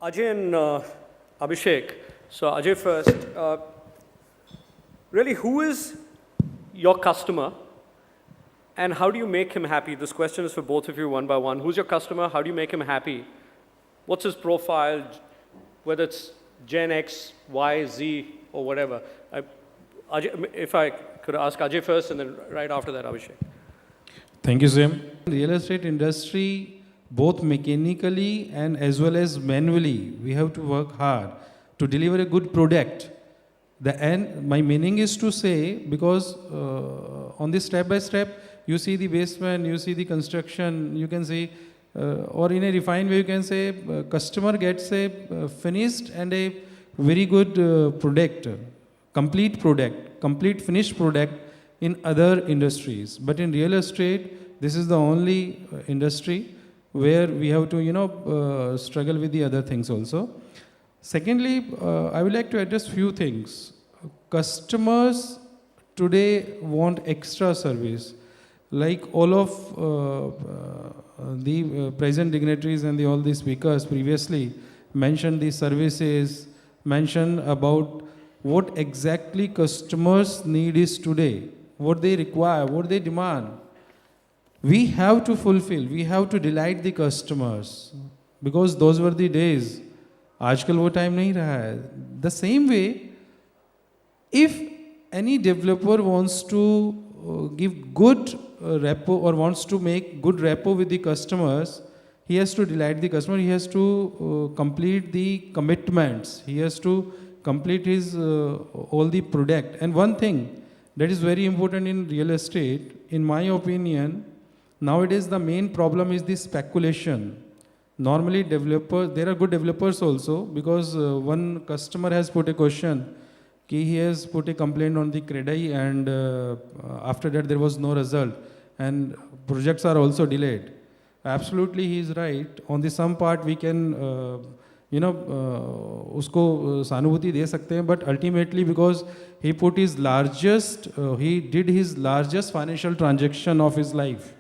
Ajay and Abhishek. So Ajay first. Really, who is your customer and how do you make him happy? This question is for both of you one by one. Who's your customer? How do you make him happy? What's his profile, whether it's Gen X, Y, Z, or whatever? Ajay, if I could ask Ajay first and then right after that, Abhishek. Thank you, Sim. Real estate industry, both mechanically and as well as manually, we have to work hard to deliver a good product. The end, my meaning is to say, because on this step by step, you see the basement, you see the construction, you can see, or in a refined way, you can say, customer gets a finished and a very good product, complete finished product in other industries. But in real estate, this is the only industry where we have to, struggle with the other things also. Secondly, I would like to address few things. Customers today want extra service. Like all of the present dignitaries and all the speakers previously mentioned the services, mentioned about what exactly customers need is today, what they require, what they demand. We have to fulfill, we have to delight the customers because those were the days. आजकल वो time नहीं रहा है. The same way, if any developer wants to give good repo or wants to make good repo with the customers, he has to delight the customer, he has to complete the commitments, he has to complete his all the product. And one thing that is very important in real estate, in my opinion, nowadays the main problem is the speculation. Normally developers, there are good developers also, because one customer has put a question, he has put a complaint on the CREDAI and after that there was no result and projects are also delayed. Absolutely, he is right. On the some part we can, उसको सहानुभूति दे सकते हैं, but ultimately because he put his largest, he did his largest financial transaction of his life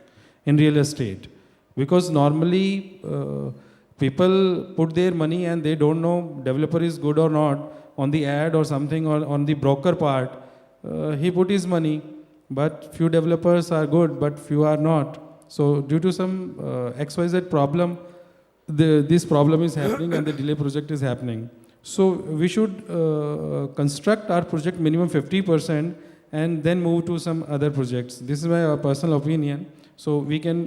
in real estate. Because normally people put their money and they don't know developer is good or not on the ad or something, or on the broker part. He put his money, but few developers are good, but few are not. So due to some XYZ problem, this problem is happening and the delay project is happening. So we should construct our project minimum 50% and then move to some other projects. This is my personal opinion. So we can,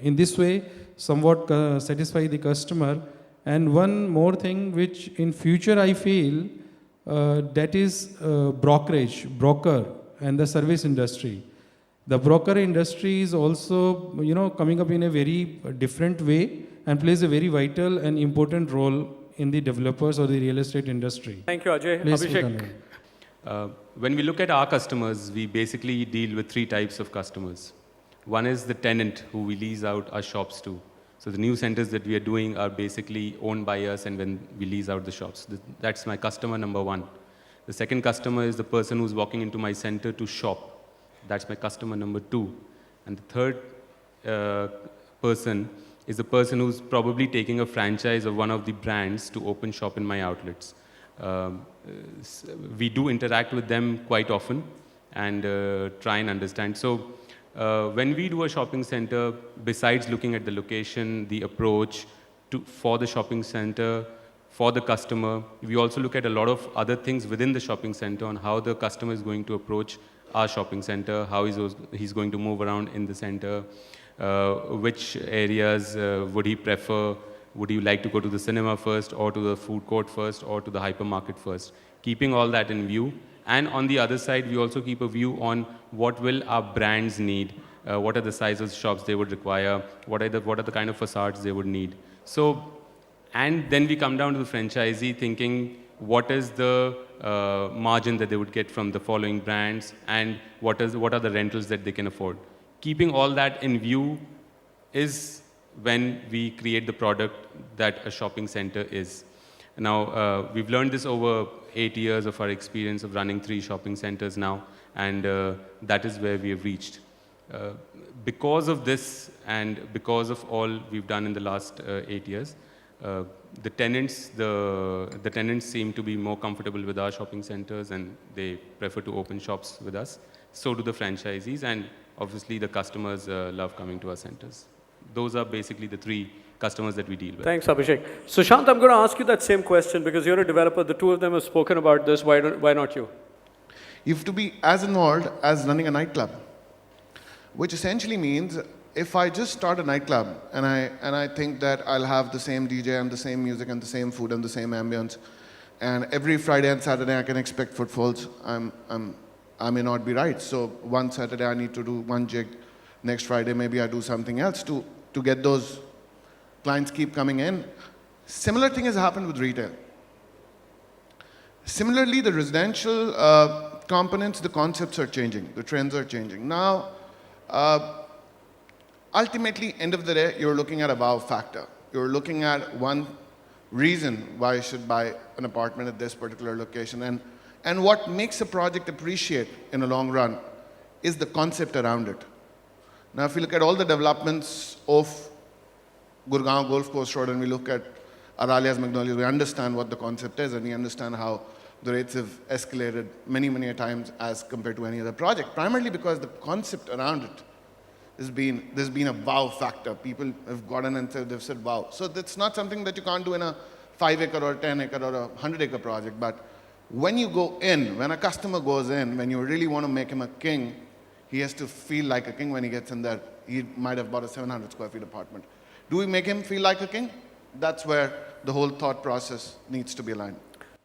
in this way, somewhat satisfy the customer. And one more thing which in future I feel, that is broker and the service industry. The broker industry is also, coming up in a very different way and plays a very vital and important role in the developers or the real estate industry. Thank you, Ajay. Please, Abhishek. When we look at our customers, we basically deal with three types of customers. One is the tenant who we lease out our shops to. So the new centers that we are doing are basically owned by us, and when we lease out the shops. That's my customer number one. The second customer is the person who's walking into my center to shop. That's my customer number two. And the third person is the person who's probably taking a franchise of one of the brands to open shop in my outlets. We do interact with them quite often and try and understand. So when we do a shopping center, besides looking at the location, the approach for the shopping center, for the customer, we also look at a lot of other things within the shopping center on how the customer is going to approach our shopping center, how he's going to move around in the center, which areas would he prefer, would he like to go to the cinema first or to the food court first or to the hypermarket first, keeping all that in view. And on the other side, we also keep a view on what will our brands need, what are the sizes of shops they would require, what are the kind of facades they would need. So, and then we come down to the franchisee thinking what is the margin that they would get from the following brands and what are the rentals that they can afford. Keeping all that in view is when we create the product that a shopping center is. Now, we've learned this over 8 years of our experience of running 3 shopping centers now, and that is where we have reached. Because of this and because of all we've done in the last 8 years, the tenants seem to be more comfortable with our shopping centers and they prefer to open shops with us. So do the franchisees, and obviously the customers love coming to our centers. Those are basically the three customers that we deal with. Thanks, Abhishek. Sushant, I'm going to ask you that same question because you're a developer. The two of them have spoken about this. Why not you? You have to be as involved as running a nightclub, which essentially means if I just start a nightclub and I think that I'll have the same DJ and the same music and the same food and the same ambience, and every Friday and Saturday I can expect footfalls, I may not be right. So one Saturday I need to do one jig, next Friday maybe I do something else to get those clients keep coming in. Similar thing has happened with retail. Similarly, the residential components, the concepts are changing, the trends are changing. Now, ultimately, end of the day, you're looking at a wow factor. You're looking at one reason why you should buy an apartment at this particular location. And what makes a project appreciate in the long run is the concept around it. Now, if you look at all the developments of Gurgaon Golf Course Road and we look at Aralia's Magnolias, we understand what the concept is and we understand how the rates have escalated many, many a times as compared to any other project, primarily because the concept around it there's been a wow factor. People have gotten and they've said wow. So that's not something that you can't do in a 5-acre or 10-acre or a 100-acre project. But when you go in, when a customer goes in, when you really want to make him a king, he has to feel like a king when he gets in there. He might have bought a 700 square feet apartment. Do we make him feel like a king? That's where the whole thought process needs to be aligned.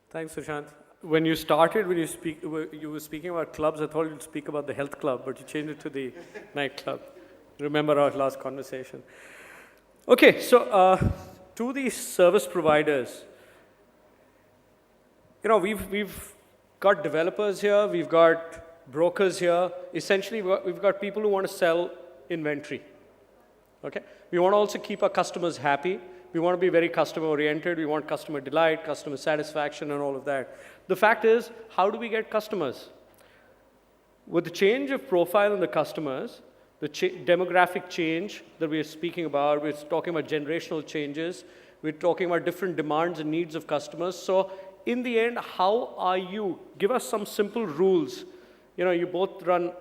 Thanks, Sushant. When you started, you were speaking about clubs, I thought you'd speak about the health club, but you changed it to the nightclub. Remember our last conversation. Okay, so to these service providers, you know, we've got developers here, we've got brokers here. Essentially, we've got people who want to sell inventory. Okay, we want to also keep our customers happy. We want to be very customer oriented. We want customer delight, customer satisfaction, and all of that. The fact is, how do we get customers? With the change of profile in the customers, the demographic change that we're speaking about, we're talking about generational changes, we're talking about different demands and needs of customers. So in the end, how are you? Give us some simple rules. You know, you both run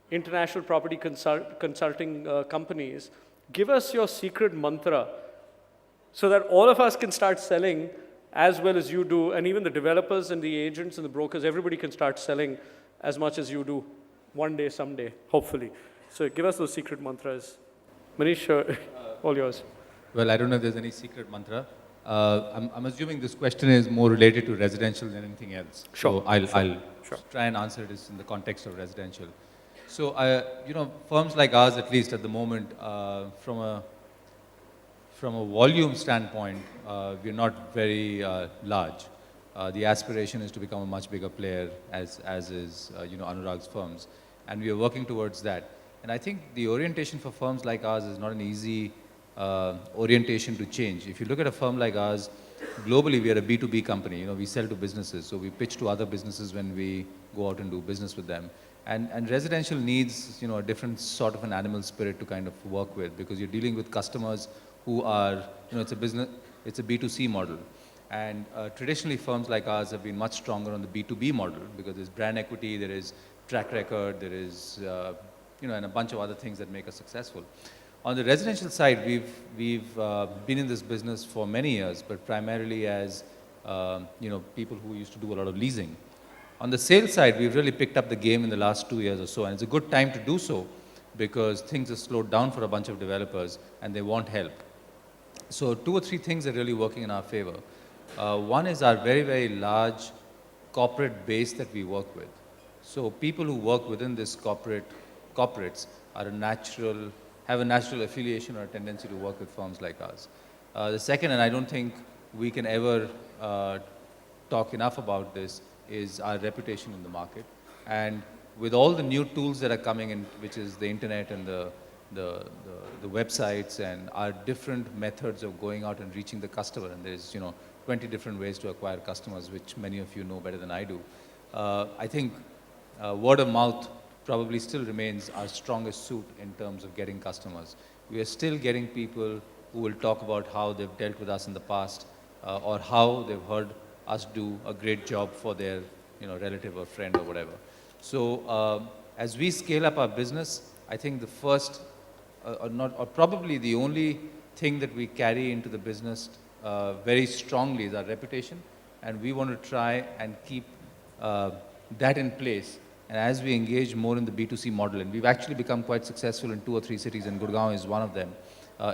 international property consulting companies. Give us your secret mantra so that all of us can start selling as well as you do, and even the developers and the agents and the brokers, everybody can start selling as much as you do one day, someday, hopefully. So give us those secret mantras. Manish, all yours. Well, I don't know if there's any secret mantra. I'm assuming this question is more related to residential than anything else. Sure. So I'll Sure. try and answer this in the context of residential. So, you know, firms like ours, at least at the moment, from a volume standpoint, we're not very large. The aspiration is to become a much bigger player, as is you know, Anurag's firms, and we are working towards that. And I think the orientation for firms like ours is not an easy orientation to change. If you look at a firm like ours, globally we are a B2B company. You know, we sell to businesses, so we pitch to other businesses when we go out and do business with them. And residential needs, you know, a different sort of an animal spirit to kind of work with, because you're dealing with customers who are, you know, it's a B2C model. And traditionally firms like ours have been much stronger on the B2B model because there's brand equity, there is track record, there is, you know, and a bunch of other things that make us successful. On the residential side, we've been in this business for many years, but primarily as, you know, people who used to do a lot of leasing. On the sales side, we've really picked up the game in the last 2 years or so, and it's a good time to do so because things have slowed down for a bunch of developers and they want help. So 2 or 3 things are really working in our favor. One is our very, very large corporate base that we work with. So people who work within this corporates are have a natural affiliation or a tendency to work with firms like ours. The second, and I don't think we can ever talk enough about this, is our reputation in the market. And with all the new tools that are coming in, which is the internet and the websites and our different methods of going out and reaching the customer, and there's, you know, 20 different ways to acquire customers, which many of you know better than I do. I think word of mouth probably still remains our strongest suit in terms of getting customers. We are still getting people who will talk about how they've dealt with us in the past or how they've heard us do a great job for their relative or friend or whatever. So as we scale up our business, I think the first or probably the only thing that we carry into the business very strongly is our reputation, and we want to try and keep that in place. And as we engage more in the B2C model, and we've actually become quite successful in 2 or 3 cities, and Gurgaon is one of them,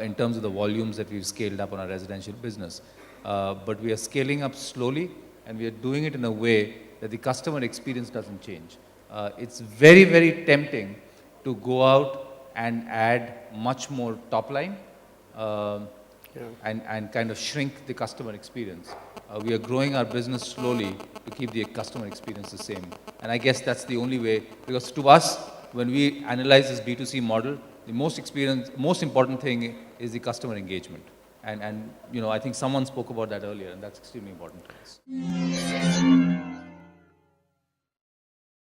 in terms of the volumes that we've scaled up on our residential business. But we are scaling up slowly, and we are doing it in a way that the customer experience doesn't change. It's very, very tempting to go out and add much more top line and kind of shrink the customer experience. We are growing our business slowly to keep the customer experience the same. And I guess that's the only way, because to us, when we analyze this B2C model, the most important thing is the customer engagement. And I think someone spoke about that earlier, and that's extremely important to us.